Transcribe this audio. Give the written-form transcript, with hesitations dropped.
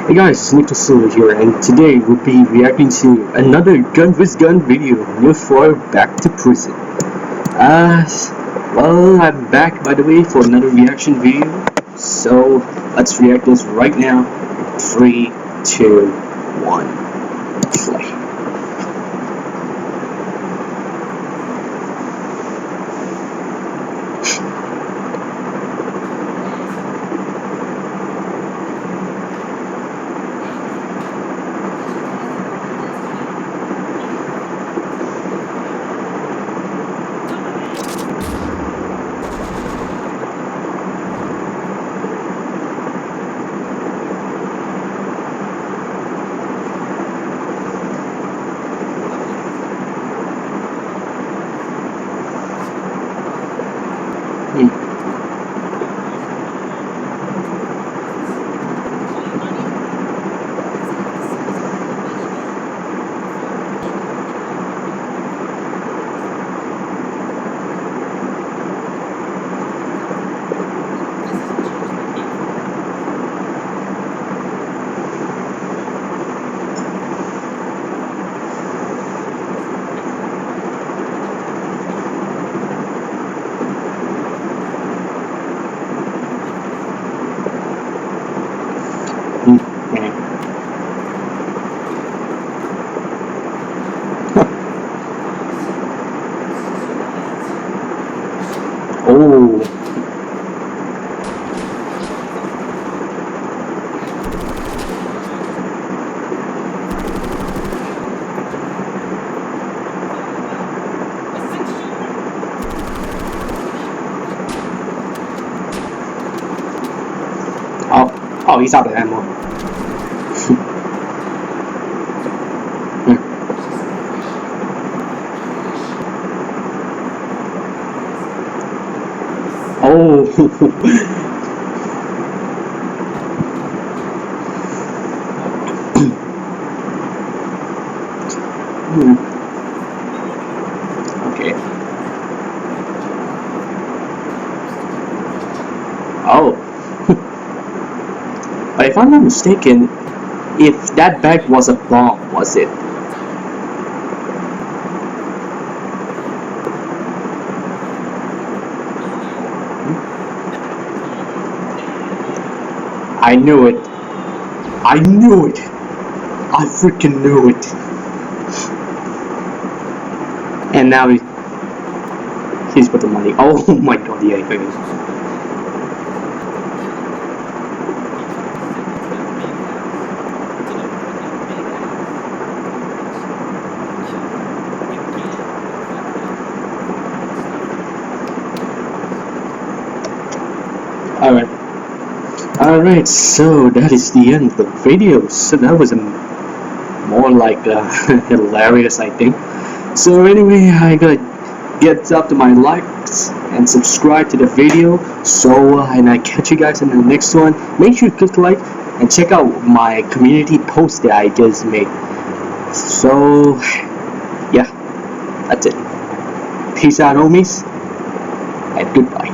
Hey guys, it's Nick here, and today we'll be reacting to another Gun vs Gun video, NERF Back to Prison. Well, I'm back by the way for another reaction video, so let's react this right now. 3, 2, 1, play. Oh. Oh, he's out of ammo. Oh. Okay. Oh. But if I'm not mistaken, if that bag was a bomb, was it? I knew it. I knew it. I freaking knew it. And now he's got the money. Oh my god, yeah, Alright, so that is the end of the video. So that was more like hilarious, I think. So anyway, I gotta get up to my likes and subscribe to the video. So and I catch you guys in the next one. Make sure you click like and check out my community post that I just made. So yeah, that's it. Peace out, homies, and goodbye.